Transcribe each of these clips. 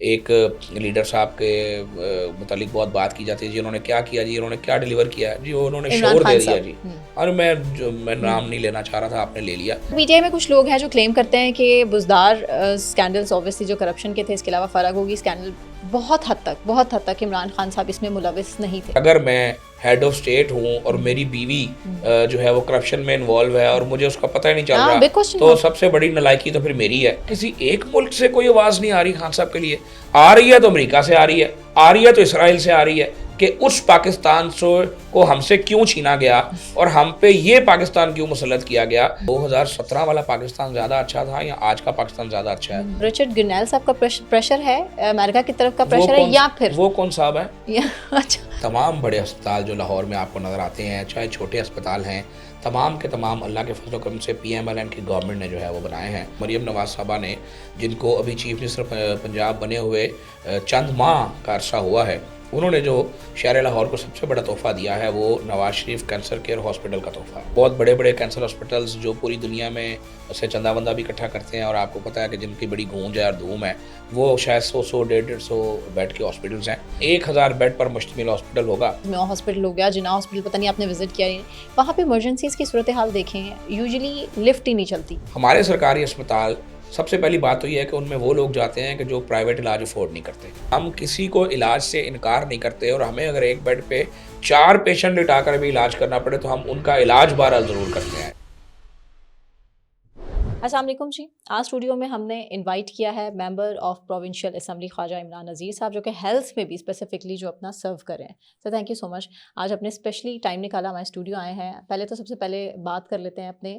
ایک لیڈر صاحب کے متعلق بہت بات کی جاتی ہے جی انہوں نے کیا کیا جی انہوں نے کیا ڈیلیور کیا جی انہوں نے شور دے دیا جی. اور میں نام نہیں لینا چاہ رہا تھا آپ نے لے لیا. پی ٹی آئی میں کچھ لوگ ہیں جو کلیم کرتے ہیں کہ بزدار اسکینڈلس اوبویسلی جو کرپشن کے تھے اس کے علاوہ فرق ہوگی اسکینڈل بہت حد تک عمران خان صاحب اس میں ملوث نہیں تھے. اگر میں ہیڈ آف اسٹیٹ ہوں اور میری بیوی جو ہے وہ کرپشن میں انوالو ہے اور مجھے اس کا پتہ ہی نہیں چل رہا تو سب سے بڑی نالائکی تو پھر میری ہے. کسی ایک ملک سے کوئی آواز نہیں آ رہی خان صاحب کے لیے. آ رہی ہے تو امریکہ سے آ رہی ہے تو اسرائیل سے آ رہی ہے کہ اس پاکستان کو ہم سے کیوں چھینا گیا اور ہم پہ یہ پاکستان کیوں مسلط کیا گیا. 2017 والا پاکستان زیادہ اچھا تھا یا آج کا پاکستان زیادہ اچھا ہے؟ رچرڈ گرنیل صاحب کا پریشر ہے امریکہ کی طرف کا پریشر ہے یا پھر وہ کون صاحب ہے؟ تمام بڑے اسپتال جو لاہور میں آپ کو نظر آتے ہیں چاہے چھوٹے اسپتال ہیں تمام کے تمام اللہ کے فضل و کرم سے پی ایم ایل این کی گورنمنٹ نے جو ہے وہ بنائے ہیں. مریم نواز صاحبہ نے جن کو ابھی چیف منسٹر پنجاب بنے ہوئے چند ماہ کا عرصہ ہوا ہے انہوں نے جو شہر لاہور کو سب سے بڑا تحفہ دیا ہے وہ Nawaz Sharif cancer care hospital کا تحفہ ہے. بہت بڑے بڑے کینسر ہاسپٹلز جو پوری دنیا میں سے چندہ بندہ بھی اکٹھا کرتے ہیں اور آپ کو پتہ ہے کہ جن کی بڑی گونج ہے اور دھوم ہے وہ شاید 100-150 بیڈ کے ہاسپٹلز ہیں. 1000 بیڈ پر مشتمل ہاسپٹل ہوگا. نو ہاسپٹل ہو گیا جنا ہاسپٹل پتہ نہیں آپ نے وزٹ کیا وہاں پہ ایمرجنسیز کی صورتحال دیکھیں یوزلی لفٹ ہی نہیں چلتی. ہمارے سرکاری اسپتال سب سے پہلی بات تو یہ ہے کہ ان میں وہ لوگ جاتے ہیں کہ جو پرائیویٹ علاج افورڈ نہیں کرتے. ہم کسی کو علاج سے انکار نہیں کرتے اور ہمیں اگر ایک بیڈ پہ 4 پیشنٹ لٹا کر بھی علاج کرنا پڑے تو ہم ان کا علاج بہرحال ضرور کرتے ہیں. السلام علیکم جی. آج اسٹوڈیو میں ہم نے انوائٹ کیا ہے ممبر آف پروونشل اسمبلی خواجہ عمران نذیر صاحب جو کہ ہیلتھ میں بھی اسپیسیفکلی جو اپنا سرو کریں. سر تھینک یو سو مچ. آج اپنے اسپیشلی ٹائم نکالا ہمارے اسٹوڈیو آئے ہیں. پہلے تو سب سے پہلے بات کر لیتے ہیں اپنے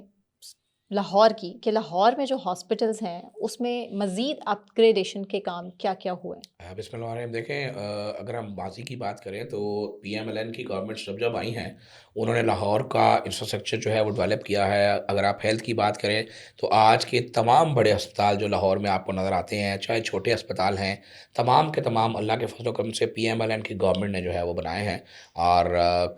لاہور کی کہ لاہور میں جو ہاسپٹلز ہیں اس میں مزید اپ گریڈیشن کے کام کیا کیا ہوئے ہیں؟ بسم اللہ الرحمن الرحیم. دیکھیں اگر ہم ماضی کی بات کریں تو پی ایم ایل این کی گورنمنٹ جب آئی ہیں انہوں نے لاہور کا انفراسٹرکچر جو ہے وہ ڈیولپ کیا ہے. اگر آپ ہیلتھ کی بات کریں تو آج کے تمام بڑے اسپتال جو لاہور میں آپ کو نظر آتے ہیں چاہے چھوٹے اسپتال ہیں تمام کے تمام اللہ کے فضل و کرم سے پی ایم ایل این کی گورنمنٹ نے جو ہے وہ بنائے ہیں. اور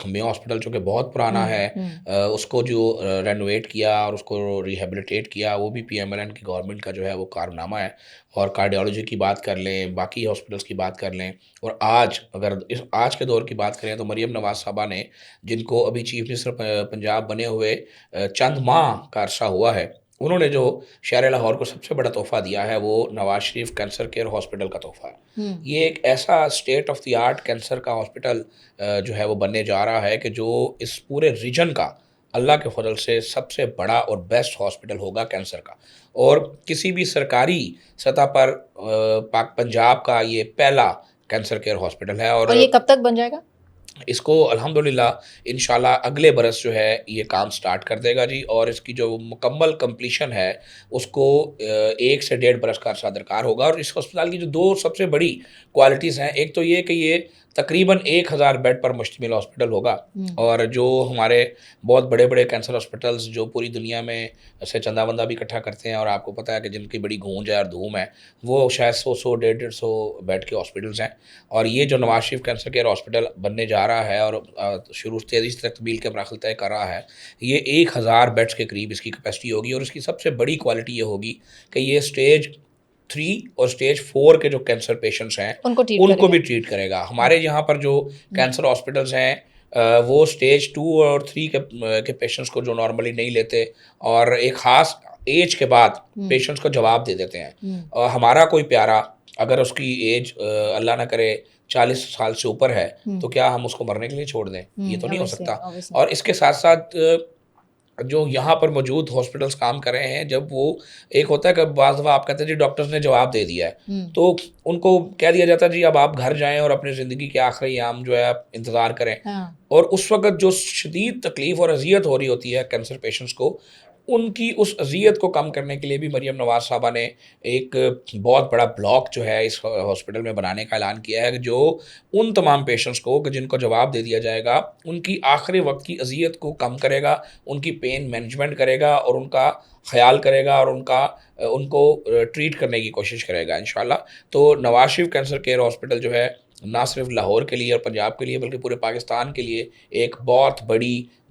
میو ہاسپٹل چونکہ بہت پرانا ہے اس کو جو رینوویٹ کیا اور اس کو ریہیبلیٹیٹ کیا وہ بھی پی ایم ایل این کی گورنمنٹ کا جو ہے وہ کارنامہ ہے. اور کارڈیالوجی کی بات کر لیں باقی ہاسپٹلس کی بات کر لیں اور آج کے دور کی بات کریں تو مریم نواز صاحبہ نے جن کو ابھی چیف منسٹر پنجاب بنے ہوئے چند ماہ کا عرصہ ہوا ہے انہوں نے جو شہر لاہور کو سب سے بڑا تحفہ دیا ہے وہ Nawaz Sharif cancer care hospital کا تحفہ ہے. یہ ایک ایسا state of the art cancer کا ہاسپٹل جو ہے وہ بننے جا رہا ہے کہ جو اس پورے ریجن کا اللہ کے فضل سے سب سے بڑا اور بیسٹ ہاسپٹل ہوگا کینسر کا. اور کسی بھی سرکاری سطح پر پنجاب کا یہ پہلا کینسر کیئر ہاسپٹل ہے. اور یہ کب تک بن جائے گا؟ اس کو الحمدللہ انشاءاللہ اگلے برس جو ہے یہ کام سٹارٹ کر دے گا جی. اور اس کی جو مکمل کمپلیشن ہے اس کو 1 سے 1.5 برس کا عرصہ درکار ہوگا. اور اس ہسپتال کی جو 2 سب سے بڑی کوالٹیز ہیں ایک تو یہ کہ یہ تقریباً 1000 بیڈ پر مشتمل ہاسپٹل ہوگا. اور جو ہمارے بہت بڑے بڑے کینسر ہاسپٹلز جو پوری دنیا میں سے چندہ بندہ بھی اکٹھا کرتے ہیں اور آپ کو پتہ ہے کہ جن کی بڑی گونج ہے اور دھوم ہے وہ شاید 100-150 بیڈ کے ہاسپٹلز ہیں. اور یہ جو Nawaz Sharif cancer care hospital بننے جا رہا ہے اور شروع تیزی سے تکمیل کے مراحل طے کر رہا ہے یہ 1000 بیڈس کے قریب اس کی کیپیسٹی ہوگی. اور اس کی سب سے بڑی کوالٹی یہ ہوگی کہ یہ اسٹیج 3 اور اسٹیج 4 کے جو کینسر پیشنٹس ہیں ان کو بھی ٹریٹ کرے گا. ہمارے یہاں پر جو کینسر ہاسپٹلز ہیں وہ اسٹیج 2 اور 3 کے پیشنٹس کو جو نارملی نہیں لیتے اور ایک خاص ایج کے بعد پیشنٹس کو جواب دے دیتے ہیں. اور ہمارا کوئی پیارا اگر اس کی ایج اللہ نہ کرے 40 سال سے اوپر ہے تو کیا ہم اس کو مرنے کے لیے چھوڑ دیں؟ یہ تو نہیں ہو سکتا. اور اس کے ساتھ ساتھ جو یہاں پر موجود ہاسپٹلس کام کر رہے ہیں جب وہ ایک ہوتا ہے کہ بعض دفعہ آپ کہتے ہیں جی ڈاکٹرز نے جواب دے دیا ہے تو ان کو کہہ دیا جاتا ہے جی اب آپ گھر جائیں اور اپنی زندگی کے آخری ایام جو ہے آپ انتظار کریں. اور اس وقت جو شدید تکلیف اور اذیت ہو رہی ہوتی ہے کینسر پیشنٹس کو ان کی اس اذیت کو کم کرنے کے لیے بھی مریم نواز صاحبہ نے ایک بہت بڑا بلاک جو ہے اس ہاسپٹل میں بنانے کا اعلان کیا ہے جو ان تمام پیشنٹس کو کہ جن کو جواب دے دیا جائے گا ان کی آخری وقت کی اذیت کو کم کرے گا ان کی پین مینجمنٹ کرے گا اور ان کا خیال کرے گا اور ان کو ٹریٹ کرنے کی کوشش کرے گا انشاءاللہ. تو Nawaz Sharif cancer care hospital جو ہے نہ صرف لاہور کے لیے اور پنجاب کے لیے بلکہ پورے پاکستان کے لیے ایک بہت بڑی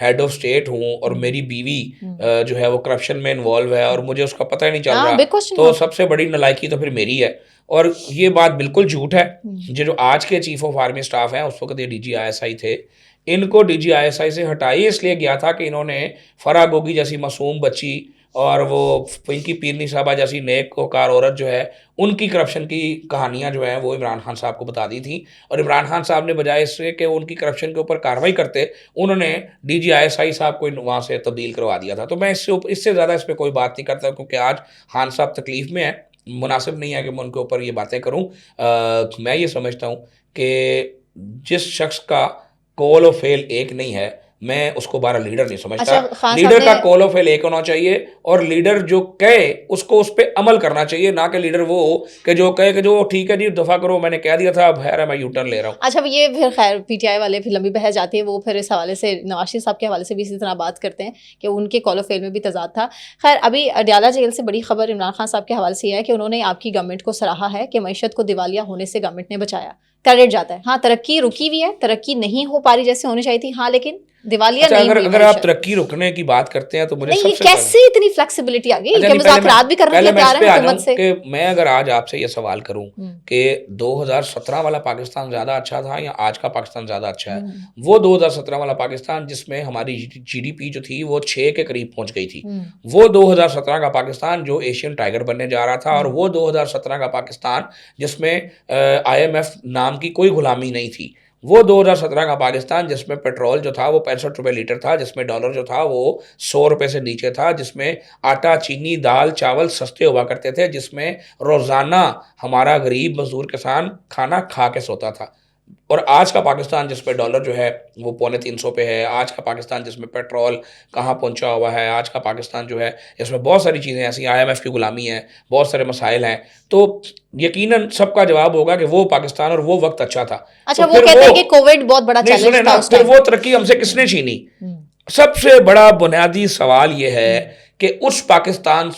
ہیڈ آف اسٹیٹ ہوں اور میری بیوی جو ہے وہ کرپشن میں انوالو ہے اور مجھے اس کا پتہ ہی نہیں چل ہاں رہا, بگ کوشچن تو سب سے بڑی نالائکی تو پھر میری ہے. اور یہ بات بالکل جھوٹ ہے. جو آج کے چیف آف آرمی اسٹاف ہیں, اس وقت یہ D G I S I تھے, ان کو D G I S I سے ہٹائی اس لیے گیا تھا کہ انہوں نے فرح گوگی جیسی معصوم بچی اور وہ پنکی پیرنی صاحبہ جیسی نیک وقار عورت جو ہے, ان کی کرپشن کی کہانیاں جو ہیں وہ عمران خان صاحب کو بتا دی تھیں. اور عمران خان صاحب نے بجائے اس سے کہ ان کی کرپشن کے اوپر کارروائی کرتے, انہوں نے D G I S I صاحب کو وہاں سے تبدیل کروا دیا تھا. تو میں اس سے زیادہ اس پہ کوئی بات نہیں کرتا, کیونکہ آج خان صاحب تکلیف میں ہیں, مناسب نہیں ہے کہ میں ان کے اوپر یہ باتیں کروں. میں یہ سمجھتا ہوں کہ جس شخص کا کول و فیل ایک نہیں ہے, میں اس کو بارہ لیڈر نہیں سمجھتا. لیڈر کا کول و فیل ایک ہونا چاہیے, اور لیڈر جو کہے اس کو اس پہ عمل کرنا چاہیے, نہ کہ لیڈر وہ ہو کہ جو کہے کہ جو ٹھیک ہے جی دفاع کرو, میں نے کہہ دیا تھا, اب خیر ہے میں یو ٹرن لے رہا ہوں. اچھا یہ پھر خیر پی ٹی آئی والے پھر لمبی بحث جاتی ہے, وہ پھر اس حوالے سے نواز شریف صاحب کے حوالے سے بھی اسی طرح بات کرتے ہیں کہ ان کے کال آف فیل میں بھی تضاد تھا. خیر ابھی اڈیالہ جیل سے بڑی خبر عمران خان صاحب کے حوالے سے یہ ہے کہ انہوں نے آپ کی گورنمنٹ کو سراہا ہے کہ معیشت کو دیوالیہ ہونے سے گورنمنٹ نے بچایا. کریڈٹ جاتا ہے, ہاں ترقی رکی ہوئی ہے, ترقی نہیں ہو پا رہی جیسے ہونی چاہیے تھی, ہاں لیکن دیوالیہ نہیں ہوئی. اگر آپ ترقی رکنے کی بات کرتے ہیں تو مجھے نہیں, کیسے اتنی فلیکسیبلٹی آ گئی کہ مذاکرات بھی کرنے کے لیے تیار ہیں حکومت سے. کہ میں اگر آج آپ سے یہ سوال کروں کہ 2017 والا پاکستان زیادہ اچھا تھا یا آج کا پاکستان زیادہ اچھا ہے, وہ 2017 والا پاکستان جس میں ہماری جی ڈی پی جو تھی وہ 6 کے قریب پہنچ گئی تھی, وہ 2017 کا پاکستان جو ایشین ٹائیگر بننے جا رہا تھا, اور وہ 2017 کا پاکستان جس میں آئی ایم ایف نام کی کوئی غلامی نہیں تھی, وہ 2017 کا پاکستان جس میں پیٹرول جو تھا وہ 65 روپے لیٹر تھا, جس میں ڈالر جو تھا وہ 100 روپے سے نیچے تھا, جس میں آٹا چینی دال چاول سستے ہوا کرتے تھے, جس میں روزانہ ہمارا غریب مزدور کسان کھانا کھا کے سوتا تھا. اور آج کا پاکستان جس پہ ڈالر جو ہے وہ 250 پہ ہے, آج کا پاکستان جس میں پیٹرول کہاں پہنچا ہوا ہے, آج کا پاکستان جو ہے اس میں بہت ساری چیزیں ایسی, آئی ایم ایف کی غلامی ہے, بہت سارے مسائل ہیں, تو یقیناً سب کا جواب ہوگا کہ وہ پاکستان اور وہ وقت اچھا تھا. اچھا وہ کہتے ہیں کہ کووڈ بہت بڑا چیلنج تھا اس ٹائم, وہ ترقی ہم سے کس نے چھینی؟ سب سے بڑا بنیادی سوال یہ ہے کہ اس پاکستان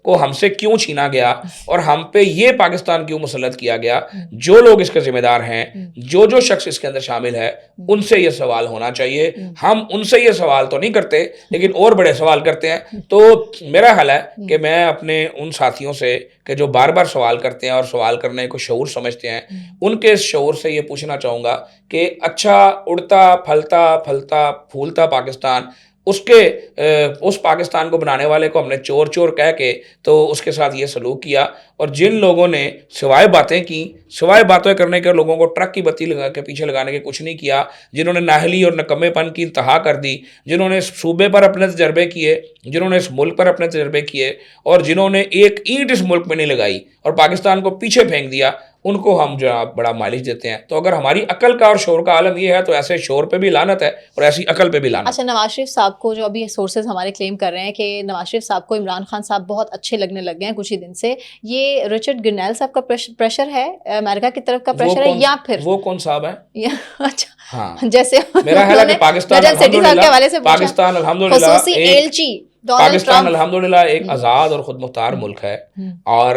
کو ہم سے کیوں چھینا گیا, اور ہم پہ یہ پاکستان کیوں مسلط کیا گیا. جو لوگ اس کے ذمہ دار ہیں, جو شخص اس کے اندر شامل ہے, ان سے یہ سوال ہونا چاہیے. ہم ان سے یہ سوال تو نہیں کرتے, لیکن اور بڑے سوال کرتے ہیں. تو میرا حال ہے کہ میں اپنے ان ساتھیوں سے کہ جو بار بار سوال کرتے ہیں اور سوال کرنے کو شعور سمجھتے ہیں, ان کے اس شعور سے یہ پوچھنا چاہوں گا کہ اچھا اڑتا پھلتا پھولتا پاکستان, اس پاکستان کو بنانے والے کو ہم نے چور چور کہہ کے تو اس کے ساتھ یہ سلوک کیا, اور جن لوگوں نے سوائے باتیں کی, سوائے باتیں کرنے کے لوگوں کو ٹرک کی بتی لگا کے پیچھے لگانے کے کچھ نہیں کیا, جنہوں نے نااہلی اور نکمے پن کی انتہا کر دی, جنہوں نے اس صوبے پر اپنے تجربے کیے, جنہوں نے اس ملک پر اپنے تجربے کیے, اور جنہوں نے ایک اینٹ اس ملک میں نہیں لگائی اور پاکستان کو پیچھے پھینک دیا, ان کو ہم جو بڑا مائلیج دیتے ہیں. تو اگر ہماری عقل کا اور شعور کا عالم یہ ہے تو ایسے شعور پہ بھی لعنت ہے اور ایسی عقل پہ بھی لعنت. اچھا نواز شریف صاحب کو جو ابھی سورسز ہمارے کلیم کر رہے ہیں کہ نواز شریف صاحب کو عمران خان صاحب بہت اچھے لگنے لگ گئے ہیں کچھ ہی دن سے, یہ رچرڈ گرنیل صاحب کا پریشر ہے, امریکہ کی طرف کا پریشر ہے, یا پھر وہ کون صاحب ہے؟ اچھا ہاں جیسے میرا خیال ہے کہ پاکستان الحمدللہ ایک آزاد اور خود مختار ملک ہے, اور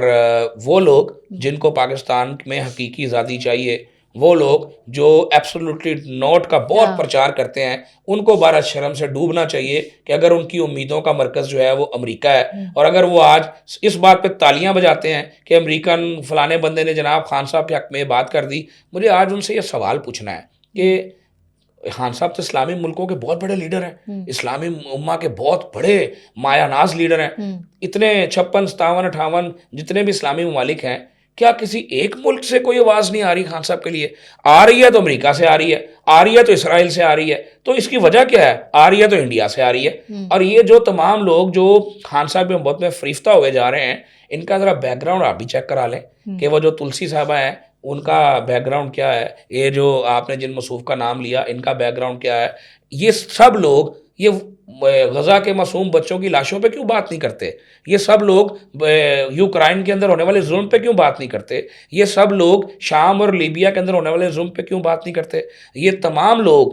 وہ لوگ جن کو پاکستان میں حقیقی آزادی چاہیے, وہ لوگ جو ایبسولوٹلی نوٹ کا بہت پرچار کرتے ہیں, ان کو بارہ شرم سے ڈوبنا چاہیے کہ اگر ان کی امیدوں کا مرکز جو ہے وہ امریکہ ہے, اور اگر وہ آج اس بات پہ تالیاں بجاتے ہیں کہ امریکن فلانے بندے نے جناب خان صاحب کے حق میں بات کر دی, مجھے آج ان سے یہ سوال پوچھنا ہے کہ خان صاحب تو اسلامی ملکوں کے بہت بڑے لیڈر ہیں, اسلامی امہ کے بہت بڑے مایا ناز لیڈر ہیں, اتنے 56 57 58 جتنے بھی اسلامی ممالک ہیں, کیا کسی ایک ملک سے کوئی آواز نہیں آ رہی خان صاحب کے لیے؟ آ رہی ہے تو امریکہ سے آ رہی ہے تو اسرائیل سے آ رہی ہے, تو اس کی وجہ کیا ہے؟ آ رہی ہے تو انڈیا سے آ رہی ہے. اور یہ جو تمام لوگ جو خان صاحب میں بہت میں فریفتہ ہوئے جا رہے ہیں, ان کا ذرا بیک گراؤنڈ آپ بھی چیک کرا لیں کہ وہ جو تلسی صاحبہ ہیں ان کا بیک گراؤنڈ کیا ہے, یہ جو آپ نے جن مصوف کا نام لیا ان کا بیک گراؤنڈ کیا ہے. یہ سب لوگ یہ غزہ کے معصوم بچوں کی لاشوں پہ کیوں بات نہیں کرتے؟ یہ سب لوگ یوکرائن کے اندر ہونے والے ظلم پہ کیوں بات نہیں کرتے؟ یہ سب لوگ شام اور لیبیا کے اندر ہونے والے ظلم پہ کیوں بات نہیں کرتے؟ یہ تمام لوگ